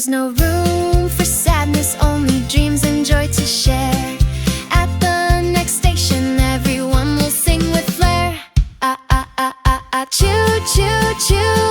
There's no room for sadness, only dreams and joy to share. At the next station, everyone will sing with flair. Ah, ah, ah, ah, ah, choo, choo, choo.